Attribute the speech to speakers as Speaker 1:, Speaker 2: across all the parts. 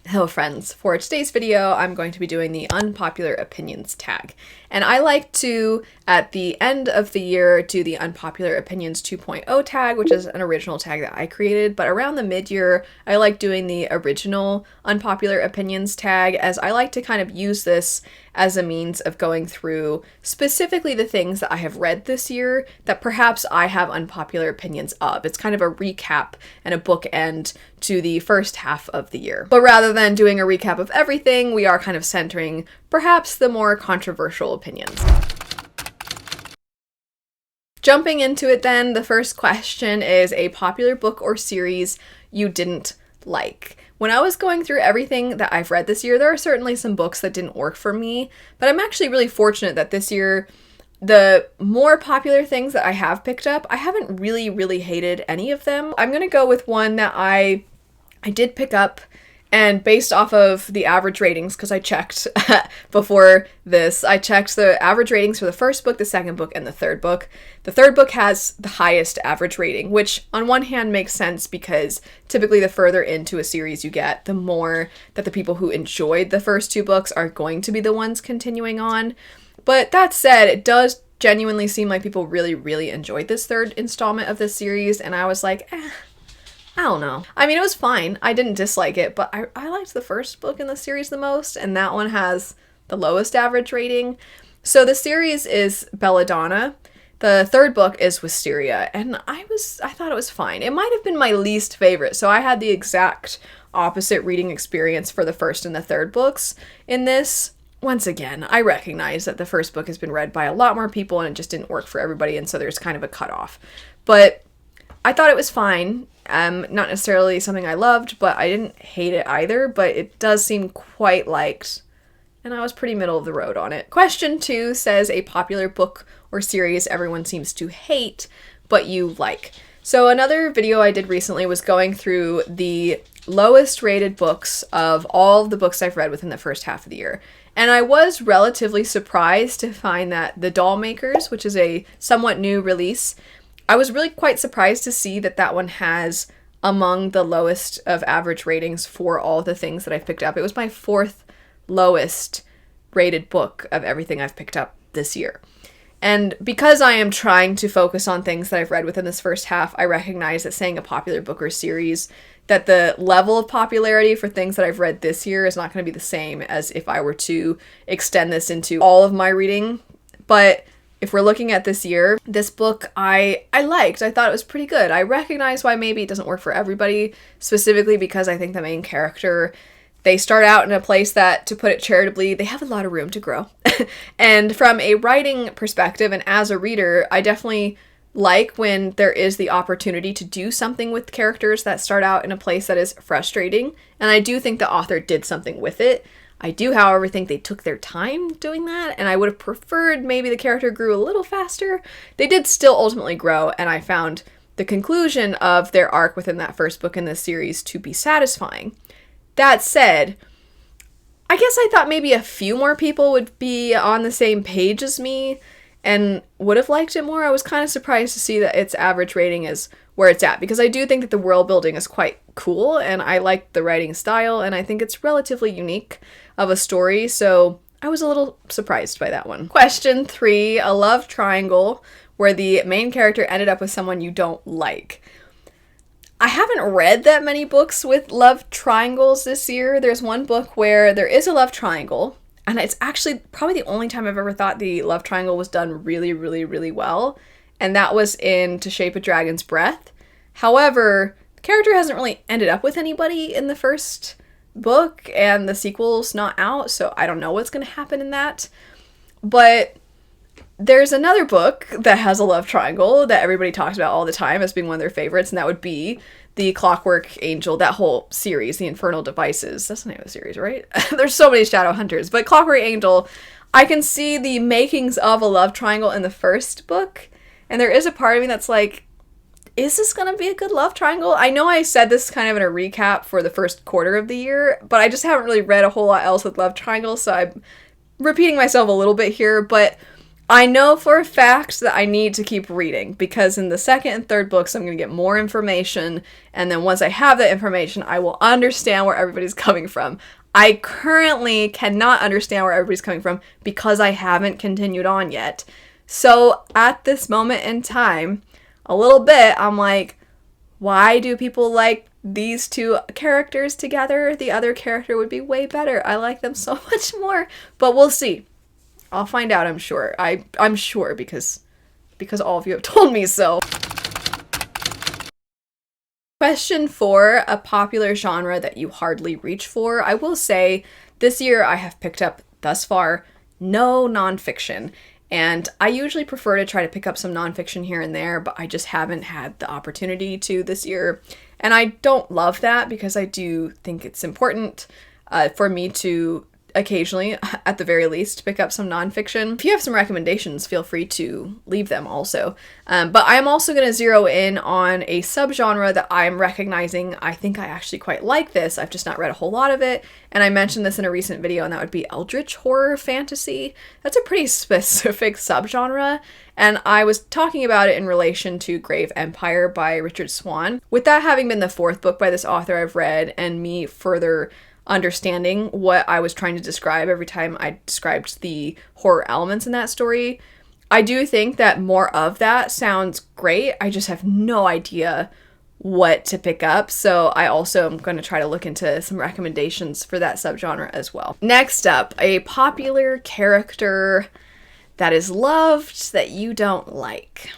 Speaker 1: Hello friends, for today's video I'm going to be doing the unpopular opinions tag. And I like to, at the end of the year, do the unpopular opinions 2.0 tag, which is an original tag that I created, but around the mid-year I like doing the original unpopular opinions tag, as I like to kind of use this as a means of going through specifically the things that I have read this year that perhaps I have unpopular opinions of. It's kind of a recap and a bookend to the first half of the year. But rather than doing a recap of everything, we are kind of centering perhaps the more controversial opinions. Jumping into it then, the first question is a popular book or series you didn't like. When I was going through everything that I've read this year, there are certainly some books that didn't work for me, but I'm actually really fortunate that this year, the more popular things that I have picked up, I haven't really hated any of them. I'm gonna go with one that I did pick up, and based off of the average ratings, because I checked before this, I checked the average ratings for the first book, the second book, and the third book. The third book has the highest average rating, which on one hand makes sense because typically the further into a series you get, the more that the people who enjoyed the first two books are going to be the ones continuing on. But that said, it does genuinely seem like people really enjoyed this third installment of this series, and I was like, I don't know. I mean, it was fine. I didn't dislike it, but I liked the first book in the series the most, and that one has the lowest average rating. So the series is Belladonna. The third book is Wisteria, and I thought it was fine. It might have been my least favorite, so I had the exact opposite reading experience for the first and the third books in this. Once again, I recognize that the first book has been read by a lot more people, and it just didn't work for everybody, and so there's kind of a cutoff. But I thought it was fine. Not necessarily something I loved, but I didn't hate it either, but it does seem quite liked, and I was pretty middle of the road on it. Question 2 says a popular book or series everyone seems to hate, but you like. So another video I did recently was going through the lowest rated books of all the books I've read within the first half of the year. And I was relatively surprised to find that The Doll Makers, which is a somewhat new release, I was really quite surprised to see that that one has among the lowest of average ratings for all the things that I've picked up. It was my fourth lowest rated book of everything I've picked up this year. And because I am trying to focus on things that I've read within this first half, I recognize that saying a popular book or series, that the level of popularity for things that I've read this year is not going to be the same as if I were to extend this into all of my reading. But if we're looking at this year, this book I liked. I thought it was pretty good. I recognize why maybe it doesn't work for everybody, specifically because I think the main character, they start out in a place that, to put it charitably, they have a lot of room to grow. And from a writing perspective and as a reader, I definitely like when there is the opportunity to do something with characters that start out in a place that is frustrating. And I do think the author did something with it. I do, however, think they took their time doing that, and I would have preferred maybe the character grew a little faster. They did still ultimately grow, and I found the conclusion of their arc within that first book in this series to be satisfying. That said, I guess I thought maybe a few more people would be on the same page as me and would have liked it more. I was kind of surprised to see that its average rating is where it's at, because I do think that the world building is quite cool, and I like the writing style, and I think it's relatively unique of a story, so I was a little surprised by that one. Question 3, a love triangle where the main character ended up with someone you don't like. I haven't read that many books with love triangles this year. There's one book where there is a love triangle, and it's actually probably the only time I've ever thought the love triangle was done really well, and that was in To Shape a Dragon's Breath. However, the character hasn't really ended up with anybody in the first book, and the sequel's not out, so I don't know what's going to happen in that. But there's another book that has a love triangle that everybody talks about all the time as being one of their favorites, and that would be The Clockwork Angel, that whole series, The Infernal Devices. That's the name of the series, right? There's so many Shadow Hunters, but Clockwork Angel, I can see the makings of a love triangle in the first book, and there is a part of me that's like, is this going to be a good love triangle? I know I said this kind of in a recap for the first quarter of the year, but I just haven't really read a whole lot else with love triangles, so I'm repeating myself a little bit here, but I know for a fact that I need to keep reading, because in the second and third books I'm going to get more information, and then once I have that information I will understand where everybody's coming from. I currently cannot understand where everybody's coming from because I haven't continued on yet. So at this moment in time, a little bit, I'm like, why do people like these two characters together? The other character would be way better. I like them so much more. But we'll see. I'll find out, I'm sure. I'm sure because all of you have told me so. Question 4, a popular genre that you hardly reach for. I will say this year I have picked up thus far no nonfiction. And I usually prefer to try to pick up some nonfiction here and there, but I just haven't had the opportunity to this year. And I don't love that because I do think it's important for me to occasionally, at the very least, pick up some nonfiction. If you have some recommendations, feel free to leave them also. But I'm also going to zero in on a subgenre that I'm recognizing. I think I actually quite like this. I've just not read a whole lot of it. And I mentioned this in a recent video, and that would be eldritch horror fantasy. That's a pretty specific subgenre. And I was talking about it in relation to Grave Empire by Richard Swan. With that having been the 4th book by this author I've read, and me further understanding what I was trying to describe every time I described the horror elements in that story, I do think that more of that sounds great. I just have no idea what to pick up, so I also am going to try to look into some recommendations for that subgenre as well. Next up, a popular character that is loved that you don't like.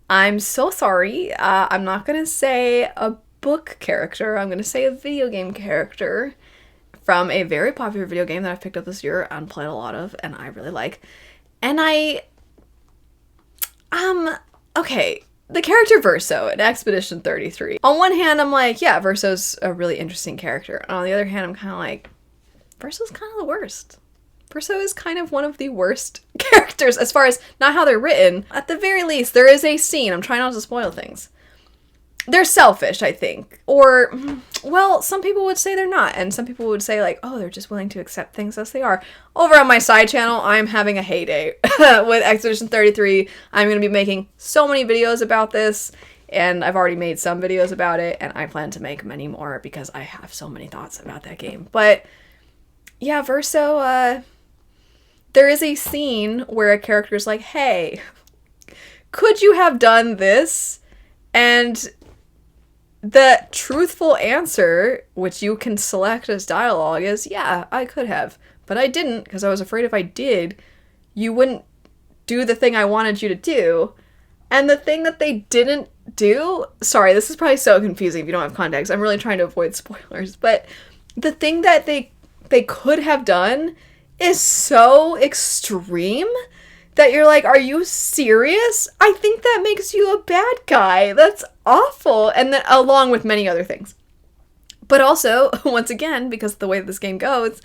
Speaker 1: I'm so sorry. I'm not going to say a book character. I'm going to say a video game character from a very popular video game that I've picked up this year and played a lot of, and I really like. And okay, the character Verso in Expedition 33. On one hand, I'm like, yeah, Verso's a really interesting character. And on the other hand, I'm kind of like, Verso's kind of the worst. Verso is kind of one of the worst characters as far as not how they're written. At the very least, there is a scene. I'm trying not to spoil things. They're selfish, I think. Or, well, some people would say they're not. And some people would say, like, oh, they're just willing to accept things as they are. Over on my side channel, I'm having a heyday with Expedition 33. I'm going to be making so many videos about this. And I've already made some videos about it. And I plan to make many more because I have so many thoughts about that game. But, yeah, Verso, there is a scene where a character's like, hey, could you have done this? And the truthful answer, which you can select as dialogue, is, yeah, I could have. But I didn't, because I was afraid if I did, you wouldn't do the thing I wanted you to do. And the thing that they didn't do... Sorry, this is probably so confusing if you don't have context. I'm really trying to avoid spoilers. But the thing that they could have done is so extreme that you're like, are you serious? I think that makes you a bad guy. That's awful. And then along with many other things. But also, once again, because of the way this game goes,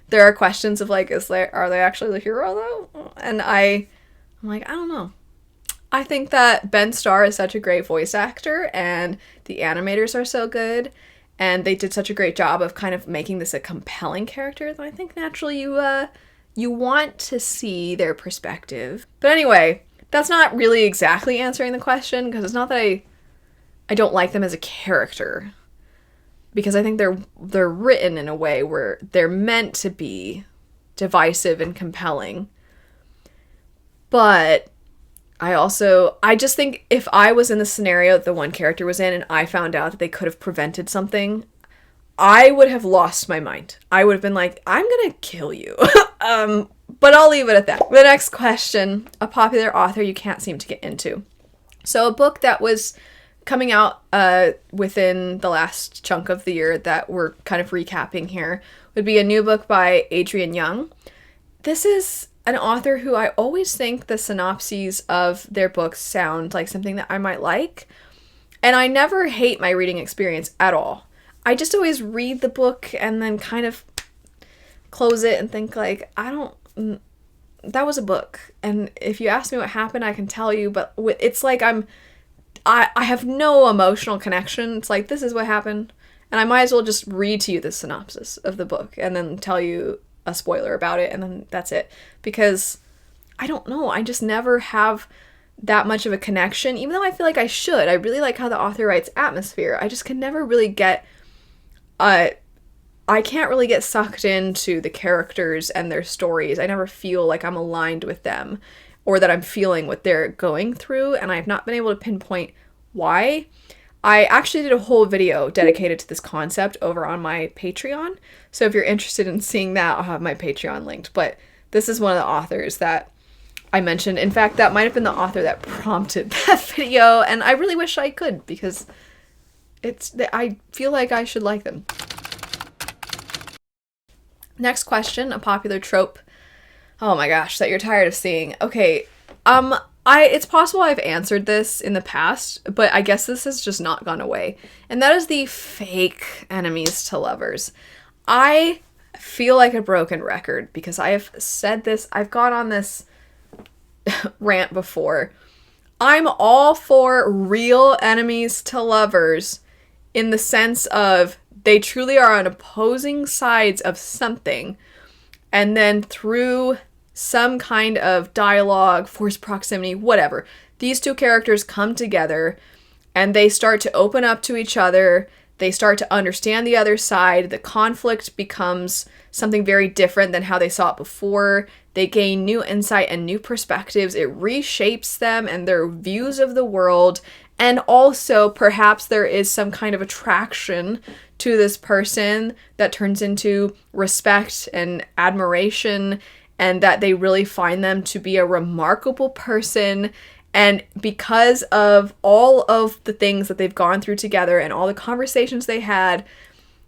Speaker 1: there are questions of like, are they actually the hero though? And I'm like, I don't know. I think that Ben Starr is such a great voice actor, and the animators are so good, and they did such a great job of kind of making this a compelling character that I think naturally you want to see their perspective. But anyway, that's not really exactly answering the question, because it's not that I don't like them as a character, because I think they're written in a way where they're meant to be divisive and compelling. But I just think if I was in the scenario that the one character was in and I found out that they could have prevented something, I would have lost my mind. I would have been like, I'm gonna kill you. But I'll leave it at that. The next question, a popular author you can't seem to get into. So a book that was coming out within the last chunk of the year that we're kind of recapping here would be a new book by Adrienne Young. This is an author who I always think the synopses of their books sound like something that I might like. And I never hate my reading experience at all. I just always read the book and then kind of close it and think like, that was a book. And if you ask me what happened, I can tell you, but it's like I have no emotional connection. It's like, this is what happened. And I might as well just read to you the synopsis of the book and then tell you a spoiler about it, and then that's it. Because I don't know, I just never have that much of a connection, even though I feel like I should. I really like how the author writes atmosphere. I just can never really get, I can't really get sucked into the characters and their stories. I never feel like I'm aligned with them or that I'm feeling what they're going through, and I've not been able to pinpoint why. I actually did a whole video dedicated to this concept over on my Patreon, so if you're interested in seeing that, I'll have my Patreon linked, but this is one of the authors that I mentioned. In fact, that might have been the author that prompted that video, and I really wish I could, because I feel like I should like them. Next question, a popular trope. Oh my gosh, that you're tired of seeing. Okay, it's possible I've answered this in the past, but I guess this has just not gone away. And that is the fake enemies to lovers. I feel like a broken record because I have said this, I've gone on this rant before. I'm all for real enemies to lovers in the sense of they truly are on opposing sides of something, and then through some kind of dialogue, forced proximity, whatever, these two characters come together and they start to open up to each other. They start to understand the other side. The conflict becomes something very different than how they saw it before. They gain new insight and new perspectives. It reshapes them and their views of the world. And also, perhaps there is some kind of attraction to this person that turns into respect and admiration, and that they really find them to be a remarkable person. And because of all of the things that they've gone through together and all the conversations they had,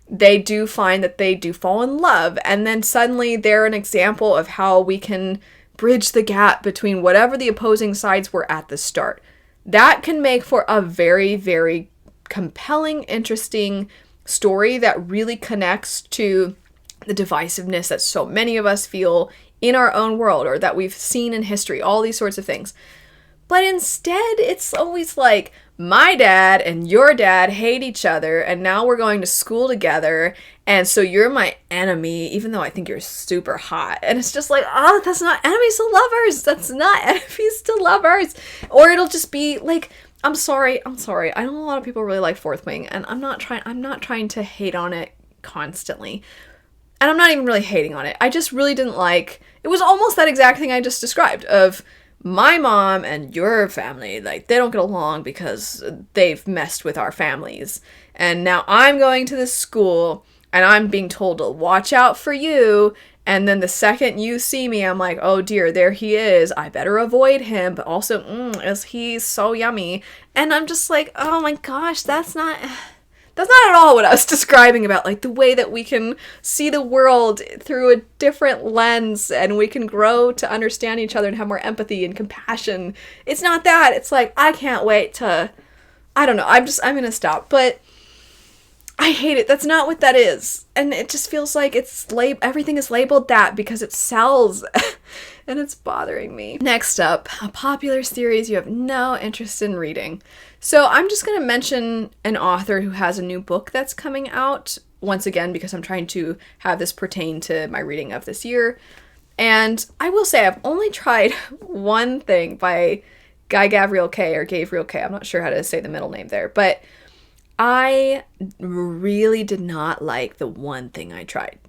Speaker 1: they do find that they do fall in love. And then suddenly they're an example of how we can bridge the gap between whatever the opposing sides were at the start. That can make for a very, very compelling, interesting story that really connects to the divisiveness that so many of us feel in our own world or that we've seen in history, all these sorts of things. But instead, it's always like, my dad and your dad hate each other, and now we're going to school together, and so you're my enemy, even though I think you're super hot. And it's just like, oh, that's not enemies to lovers. That's not enemies to lovers. Or it'll just be like, I'm sorry. I know a lot of people really like Fourth Wing, and I'm not trying to hate on it constantly. And I'm not even really hating on it. I just really didn't like, it was almost that exact thing I just described of my mom and your family, like, they don't get along because they've messed with our families. And now I'm going to this school and I'm being told to watch out for you. And then the second you see me, I'm like, oh dear, there he is. I better avoid him. But also, is he so yummy? And I'm just like, oh my gosh, that's not at all what I was describing about, like, the way that we can see the world through a different lens and we can grow to understand each other and have more empathy and compassion. It's not that. It's like, I can't wait to, I don't know, I'm gonna stop. But I hate it. That's not what that is. And it just feels like everything is labeled that because it sells. And it's bothering me. Next up, a popular series you have no interest in reading. So I'm just going to mention an author who has a new book that's coming out, once again, because I'm trying to have this pertain to my reading of this year. And I will say I've only tried one thing by Gabriel K. I'm not sure how to say the middle name there, but I really did not like the one thing I tried.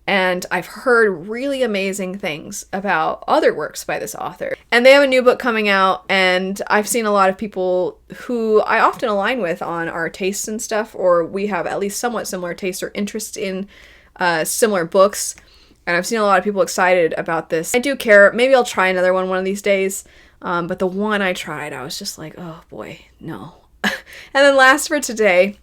Speaker 1: And I've heard really amazing things about other works by this author. And they have a new book coming out, and I've seen a lot of people who I often align with on our tastes and stuff, or we have at least somewhat similar tastes or interest in similar books. And I've seen a lot of people excited about this. I do care. Maybe I'll try another one of these days. But the one I tried, I was just like, oh boy, no. And then last for today,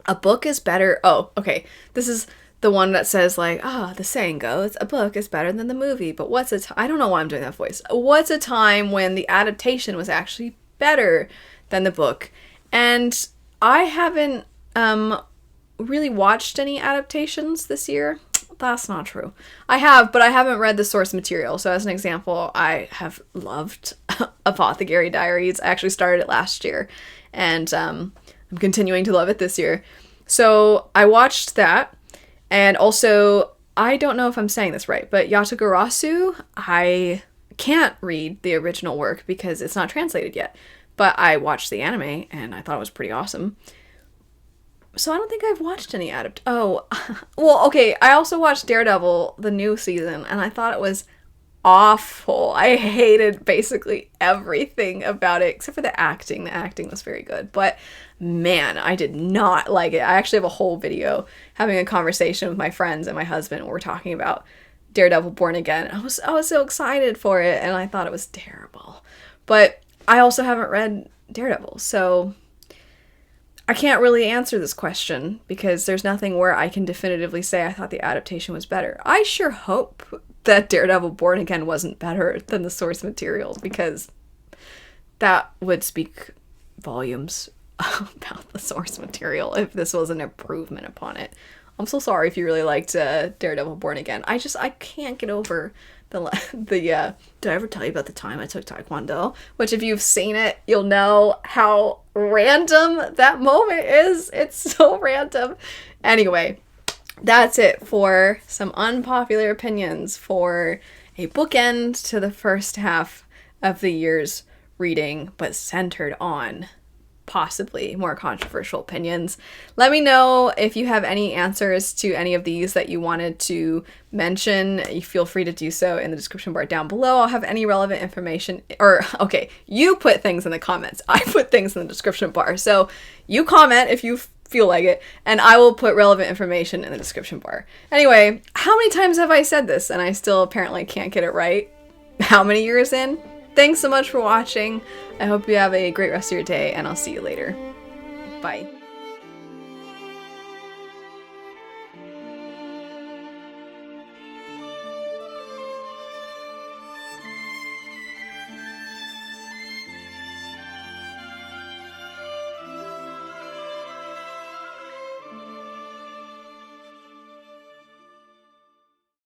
Speaker 1: a book is better. Oh, okay. This is the one that says, like, the saying goes, a book is better than the movie. But I don't know why I'm doing that voice. What's a time when the adaptation was actually better than the book? And I haven't really watched any adaptations this year. That's not true. I have, but I haven't read the source material. So as an example, I have loved Apothecary Diaries. I actually started it last year, and I'm continuing to love it this year. So I watched that. And also, I don't know if I'm saying this right, but Yatagarasu, I can't read the original work because it's not translated yet. But I watched the anime and I thought it was pretty awesome. So I don't think I've watched any well, okay, I also watched Daredevil, the new season, and I thought it was awful. I hated basically everything about it except for the acting. The acting was very good, but man, I did not like it. I actually have a whole video having a conversation with my friends and my husband where we're talking about Daredevil Born Again. I was so excited for it, and I thought it was terrible. But I also haven't read Daredevil, so I can't really answer this question because there's nothing where I can definitively say I thought the adaptation was better. I sure hope that Daredevil Born Again wasn't better than the source material, because that would speak volumes about the source material if this was an improvement upon it. I'm so sorry if you really liked Daredevil Born Again. I can't get over did I ever tell you about the time I took Taekwondo? Which, if you've seen it, you'll know how random that moment is. It's so random. Anyway, that's it for some unpopular opinions for a bookend to the first half of the year's reading, but centered on possibly more controversial opinions. Let me know if you have any answers to any of these that you wanted to mention. You feel free to do so in the description bar down below. I'll have any relevant information, okay, you put things in the comments. I put things in the description bar. So you comment if you feel like it, and I will put relevant information in the description bar. Anyway, how many times have I said this and I still apparently can't get it right? How many years in? Thanks so much for watching. I hope you have a great rest of your day, and I'll see you later. Bye.